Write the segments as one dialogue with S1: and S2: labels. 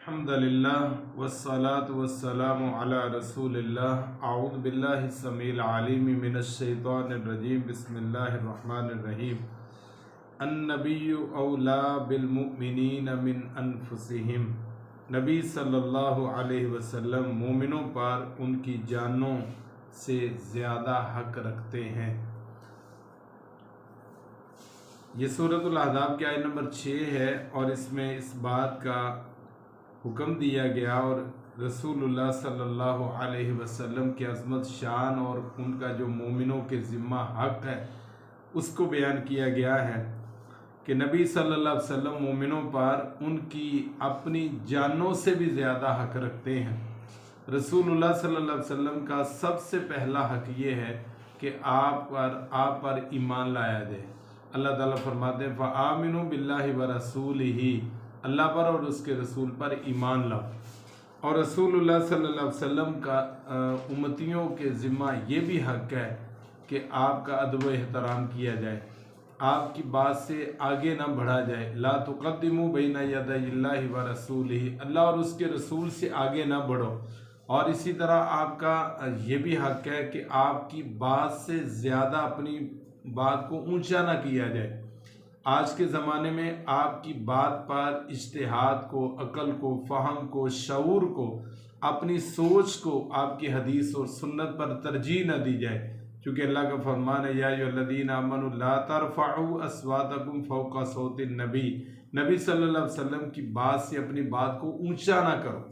S1: الحمدللہ والصلاة والسلام علی رسول اللہ اعوذ باللہ السمیع العلیم من الشیطان الرجیم بسم اللہ الرحمن الرحیم النبی اولا بالمؤمنین من انفسہم نبی صلی اللہ علیہ وسلم مومنوں پر ان کی جانوں سے زیادہ حق رکھتے ہیں۔ یہ سورۃ الاحزاب کی آیت نمبر 6 ہے اور اس میں اس بات کا حکم دیا گیا اور رسول اللہ صلی اللہ علیہ وسلم کی عظمت شان اور ان کا جو مومنوں کے ذمہ حق ہے اس کو بیان کیا گیا ہے کہ نبی صلی اللہ علیہ وسلم مومنوں پر ان کی اپنی جانوں سے بھی زیادہ حق رکھتے ہیں۔ رسول اللہ صلی اللہ علیہ وسلم کا سب سے پہلا حق یہ ہے کہ آپ پر ایمان لایا جائے۔ اللہ تعالیٰ فرماتے ہیں فآمنوا باللہ ورسولہ، اللہ پر اور اس کے رسول پر ایمان لاؤ۔ اور رسول اللہ صلی اللہ علیہ وسلم کا امتیوں کے ذمہ یہ بھی حق ہے کہ آپ کا ادب و احترام کیا جائے، آپ کی بات سے آگے نہ بڑھا جائے۔ لا تقدموا بین یدی اللہ ورسولہ، اللہ اور اس کے رسول سے آگے نہ بڑھو۔ اور اسی طرح آپ کا یہ بھی حق ہے کہ آپ کی بات سے زیادہ اپنی بات کو اونچا نہ کیا جائے۔ آج کے زمانے میں آپ کی بات پر اجتہاد کو، عقل کو، فہم کو، شعور کو، اپنی سوچ کو آپ کی حدیث اور سنت پر ترجیح نہ دی جائے، کیونکہ اللہ کا فرمان ہے یا ایھا الذین آمنوا لا ترفعوا اصواتکم فوق صوت النبی، نبی صلی اللہ علیہ وسلم کی بات سے اپنی بات کو اونچا نہ کرو۔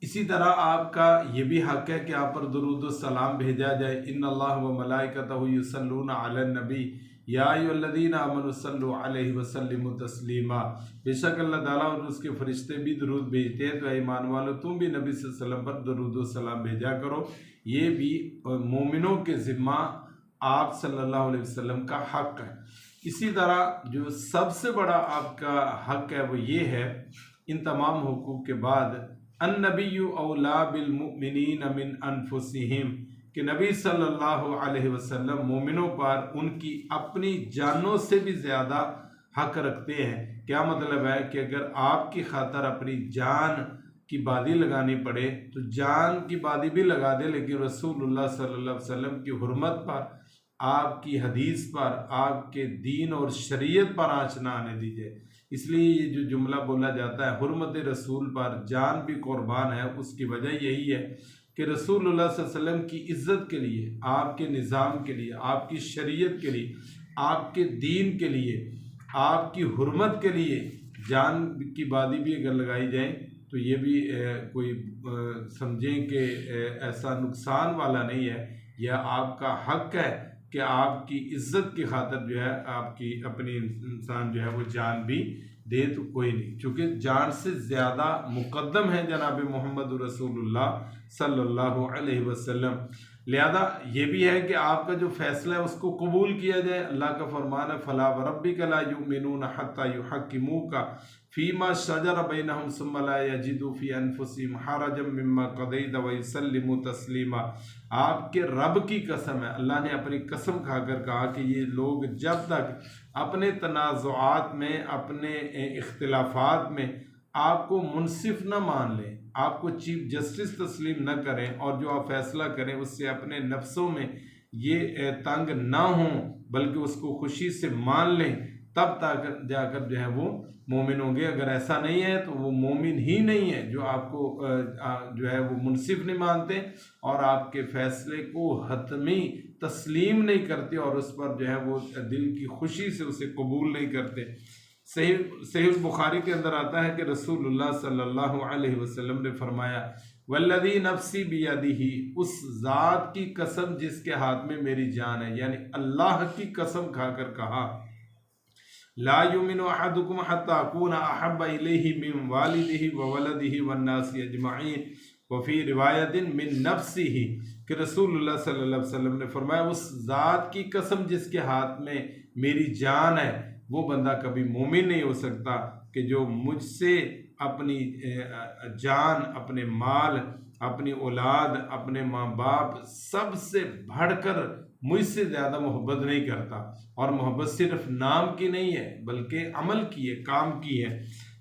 S1: اسی طرح آپ کا یہ بھی حق ہے کہ آپ پر درود و سلام بھیجا جائے۔ ان اللہ و ملائکتہ یصلون علی النبی یا ایھا الذین آمنوا صلوا علیہ وسلموا تسلیما، بے شک اللہ تعالیٰ اور اس کے فرشتے بھی درود بھیجتے ہیں، تو اے ایمان والو تم بھی نبی صلی اللہ علیہ وسلم پر درود و سلام بھیجا کرو۔ یہ بھی مومنوں کے ذمہ آپ صلی اللہ علیہ وسلم کا حق ہے۔ اسی طرح جو سب سے بڑا آپ کا حق ہے وہ یہ ہے، ان تمام حقوق کے بعد النبی اولا بالمؤمنین من انفسہم، کہ نبی صلی اللہ علیہ وسلم مومنوں پر ان کی اپنی جانوں سے بھی زیادہ حق رکھتے ہیں۔ کیا مطلب ہے کہ اگر آپ کی خاطر اپنی جان کی بازی لگانی پڑے تو جان کی بازی بھی لگا دے، لیکن رسول اللہ صلی اللہ علیہ وسلم کی حرمت پر، آپ کی حدیث پر، آپ کے دین اور شریعت پر آنچ نہ آنے دیجیے۔ اس لیے یہ جو جملہ بولا جاتا ہے حرمت رسول پر جان بھی قربان ہے، اس کی وجہ یہی ہے کہ رسول اللہ صلی اللہ علیہ وسلم کی عزت کے لیے، آپ کے نظام کے لیے، آپ کی شریعت کے لیے، آپ کے دین کے لیے، آپ کی حرمت کے لیے جان کی بازی بھی اگر لگائی جائے تو یہ بھی کوئی سمجھیں کہ ایسا نقصان والا نہیں ہے۔ یہ آپ کا حق ہے کہ آپ کی عزت کی خاطر جو ہے آپ کی اپنی انسان جو ہے وہ جان بھی دے تو کوئی نہیں، چونکہ جان سے زیادہ مقدم ہے جناب محمد رسول اللہ صلی اللہ علیہ وسلم۔ لہذا یہ بھی ہے کہ آپ کا جو فیصلہ ہے اس کو قبول کیا جائے۔ اللہ کا فرمان ہے فلا وربک لا یؤمنون حتی یحکموک فیما شجر بینہم ثم لا یجدوا فی انفسہم حرجا مما قضیت ویسلموا تسلیما۔ آپ کے رب کی قسم ہے، اللہ نے اپنی قسم کھا کر کہا کہ یہ لوگ جب تک اپنے تنازعات میں، اپنے اختلافات میں آپ کو منصف نہ مان لیں، آپ کو چیف جسٹس تسلیم نہ کریں اور جو آپ فیصلہ کریں اس سے اپنے نفسوں میں یہ تنگ نہ ہوں بلکہ اس کو خوشی سے مان لیں، تب تک جا کر جو ہے وہ مومن ہوں گے۔ اگر ایسا نہیں ہے تو وہ مومن ہی نہیں ہے، جو آپ کو جو ہے وہ منصف نہیں مانتے اور آپ کے فیصلے کو حتمی تسلیم نہیں کرتے اور اس پر جو ہے وہ دل کی خوشی سے اسے قبول نہیں کرتے۔ صحیح بخاری کے اندر آتا ہے کہ رسول اللہ صلی اللہ علیہ وسلم نے فرمایا والذی نفسی بیدہ، اس ذات کی قسم جس کے ہاتھ میں میری جان ہے، یعنی اللہ کی قسم کھا کر کہا لا یؤمن احدکم حتی اکون احب الیہ من والدہ وولدہ والناس اجمعین وفی روایت من نفسہ، کہ رسول اللہ صلی اللہ علیہ وسلم نے فرمایا اس ذات کی قسم جس کے ہاتھ میں میری جان ہے، وہ بندہ کبھی مومن نہیں ہو سکتا کہ جو مجھ سے اپنی جان، اپنے مال، اپنی اولاد، اپنے ماں باپ سب سے بڑھ کر مجھ سے زیادہ محبت نہیں کرتا، اور محبت صرف نام کی نہیں ہے بلکہ عمل کی ہے، کام کی ہے۔